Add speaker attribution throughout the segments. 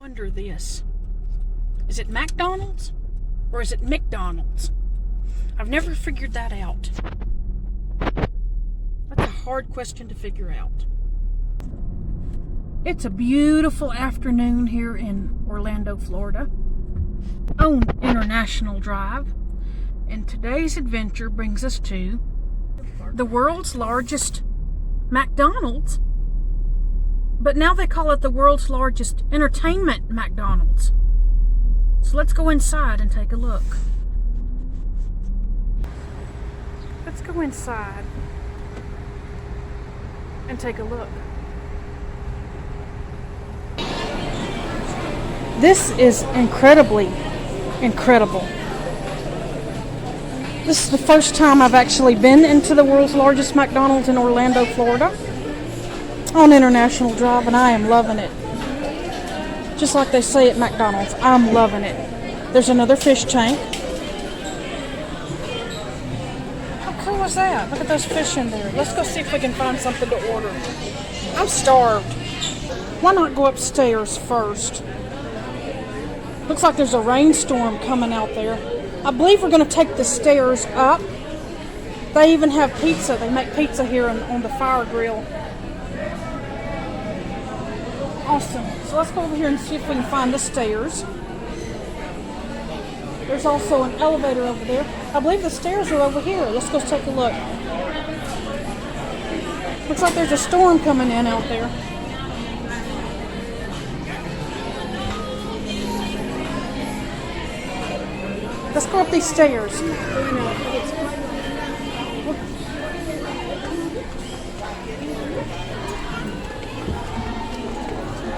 Speaker 1: wonder this. Is it McDonald's or is it McDonald's? I've never figured that out. That's a hard question to figure out. It's a beautiful afternoon here in Orlando, Florida, on International Drive. And today's adventure brings us to the world's largest McDonald's. But now they call it the world's largest entertainment McDonald's. So let's go inside and take a look. Let's go inside and take a look. This is incredibly incredible. This is the first time I've actually been into the world's largest McDonald's in Orlando, Florida, on International Drive, and I am loving it. Just like they say at McDonald's, I'm loving it. There's another fish tank. How cool is that? Look at those fish in there. Let's go see if we can find something to order. I'm starved. Why not go upstairs first? Looks like there's a rainstorm coming out there. I believe we're going to take the stairs up. They even have pizza. They make pizza here on the fire grill. Awesome. So let's go over here and see if we can find the stairs. There's also an elevator over there. I believe the stairs are over here. Let's go take a look. Looks like there's a storm coming in out there. Let's go up these stairs.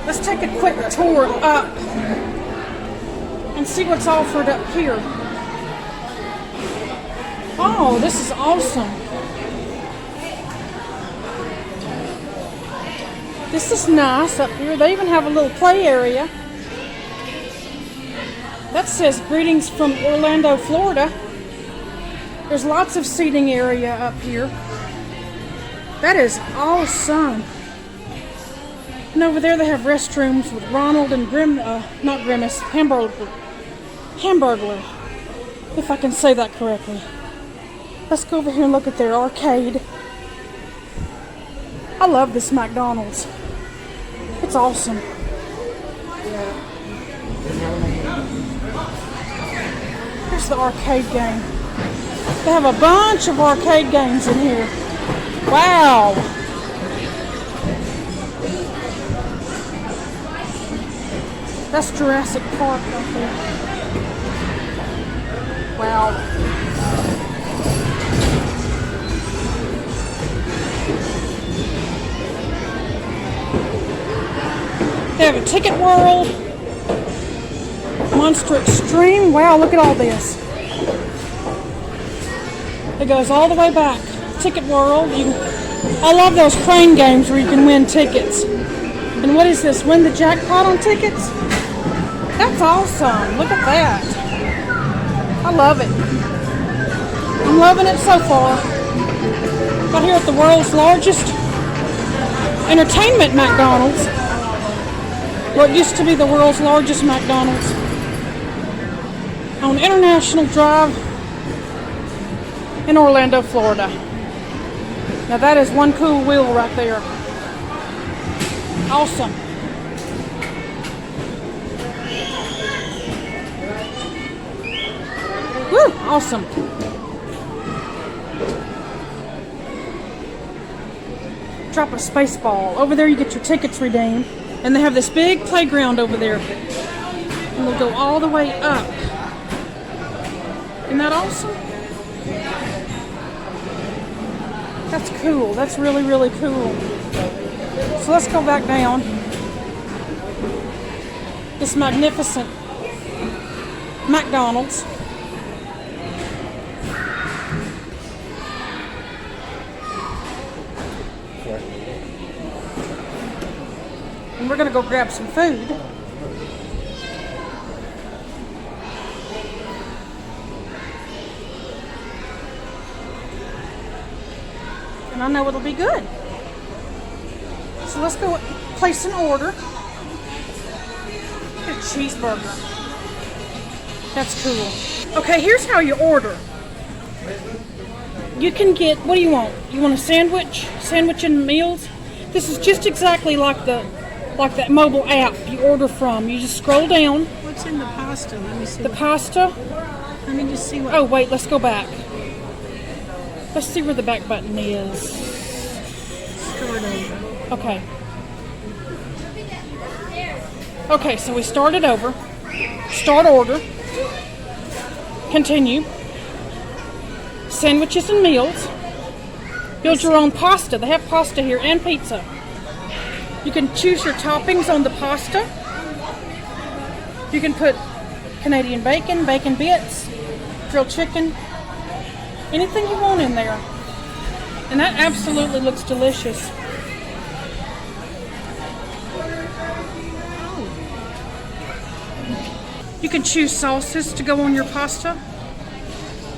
Speaker 1: Let's take a quick tour up and see what's offered up here. Oh, this is awesome. This is nice up here. They even have a little play area. That says greetings from Orlando, Florida. There's lots of seating area up here. That is awesome. And over there they have restrooms with Ronald and Hamburglar, if I can say that correctly. Let's go over here and look at their arcade. I love this McDonald's. It's awesome. Here's the arcade game. They have a bunch of arcade games in here. Wow. That's Jurassic Park up there. Wow. They have a Ticket World. Monster Extreme. Wow, look at all this. It goes all the way back. Ticket World. I love those crane games where you can win tickets. And what is this? Win the jackpot on tickets? That's awesome. Look at that. I love it. I'm loving it so far. Got here at the world's largest entertainment McDonald's. What used to be the world's largest McDonald's. On International Drive in Orlando, Florida. Now that is one cool wheel right there. Awesome. Woo, awesome. Drop a space ball. Over there you get your tickets redeemed. And they have this big playground over there. And we'll go all the way up. Isn't that awesome? That's cool. That's really, really cool. So let's go back down. This magnificent McDonald's. And we're going to go grab some food. And I know it'll be good. So let's go place an order cheeseburger. That's cool. Okay, here's how you order. You can get, what do you want? You want a sandwich? Sandwich and meals? This is just exactly like that mobile app you order from. You just scroll down.
Speaker 2: What's in the pasta? Let me see.
Speaker 1: The pasta?
Speaker 2: Let me just see what.
Speaker 1: Oh, wait, let's go back. Let's see where the back button is.
Speaker 2: Start over.
Speaker 1: Okay. Okay, so we started over. Start order. Continue. Sandwiches and meals. Build your own pasta. They have pasta here and pizza. You can choose your toppings on the pasta. You can put Canadian bacon, bacon bits, grilled chicken, anything you want in there. And that absolutely looks delicious. You can choose sauces to go on your pasta.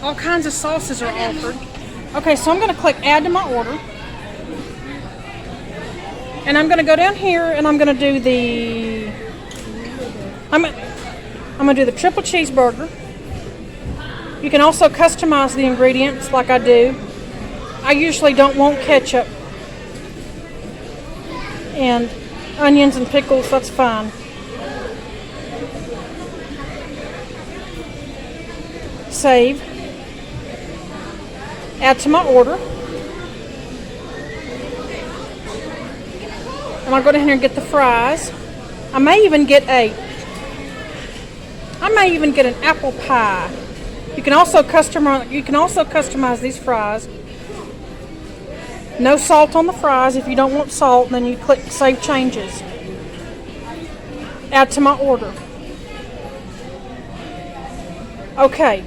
Speaker 1: All kinds of sauces are offered. Okay, so I'm going to click add to my order. And I'm going to go down here and I'm going to do the I'm going to do the triple cheeseburger. You can also customize the ingredients like I do. I usually don't want ketchup and onions and pickles, that's fine. Save. Add to my order. And I'll go down here and get the fries. I may even get an apple pie. You can also customize these fries. No salt on the fries. If you don't want salt, then you click Save Changes. Add to my order. Okay.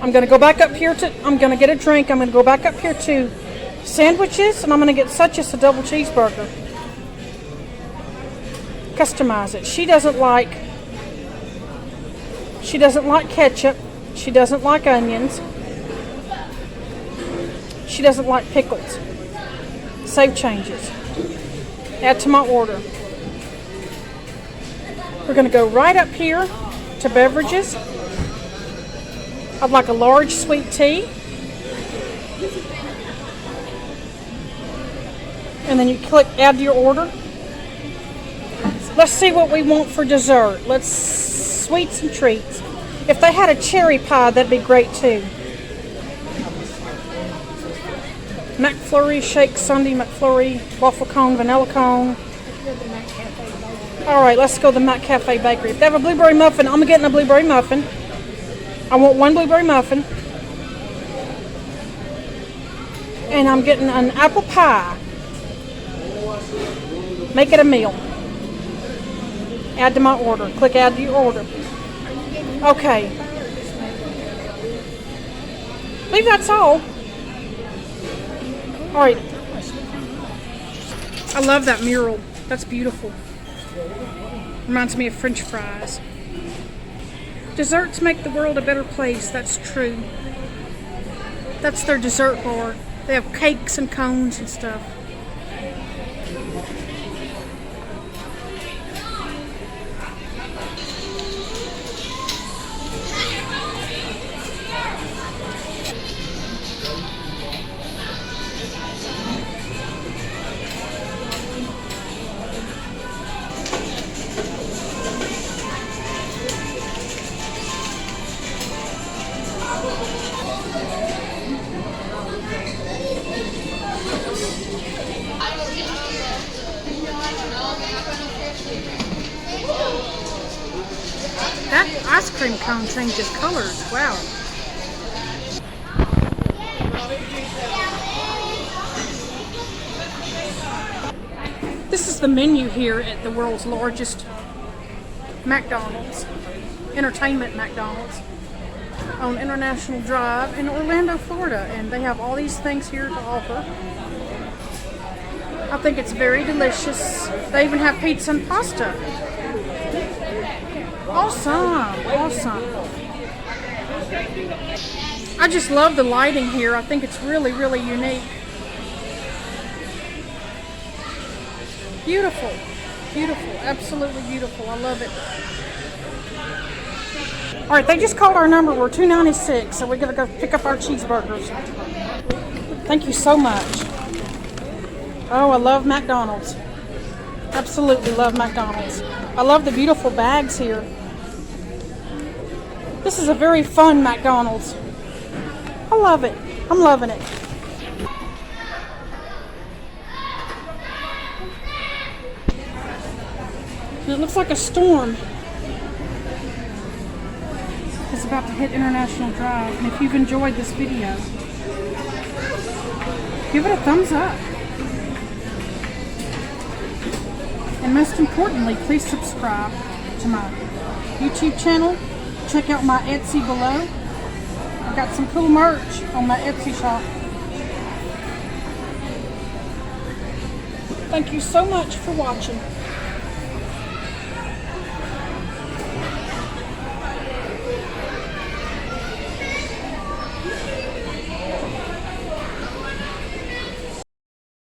Speaker 1: I'm going to go back up here I'm going to get a drink. I'm going to go back up here to sandwiches, and I'm going to get such as a double cheeseburger. Customize it. She doesn't like ketchup. She doesn't like onions. She doesn't like pickles. Save changes. Add to my order. We're going to go right up here to beverages. I'd like a large sweet tea. And then you click add to your order. Let's see what we want for dessert. Sweets and treats. If they had a cherry pie, that'd be great too. McFlurry, shake sundae, McFlurry, waffle cone, vanilla cone. Alright, let's go to the Mac Cafe Bakery. If they have a blueberry muffin, I'm getting a blueberry muffin. I want one blueberry muffin. And I'm getting an apple pie. Make it a meal. Add to my order. Click add to your order. Okay. I believe that's all. Alright. I love that mural. That's beautiful. Reminds me of French fries. Desserts make the world a better place. That's true. That's their dessert bar. They have cakes and cones and stuff. That ice cream cone changes colors. Wow. This is the menu here at the world's largest McDonald's, entertainment McDonald's, on International Drive in Orlando, Florida. And they have all these things here to offer. I think it's very delicious. They even have pizza and pasta. Awesome. I just love the lighting here. I think it's really, really unique. Beautiful. Beautiful, absolutely beautiful. I love it. All right, they just called our number. We're $2.96, so we're gonna go pick up our cheeseburgers. Thank you so much. Oh, I love McDonald's. Absolutely love McDonald's. I love the beautiful bags here. This is a very fun McDonald's. I love it. I'm loving it. It looks like a storm is about to hit International Drive. And if you've enjoyed this video, give it a thumbs up. And most importantly, please subscribe to my YouTube channel. Check out my Etsy below. I've got some cool merch on my Etsy shop. Thank you so much for watching.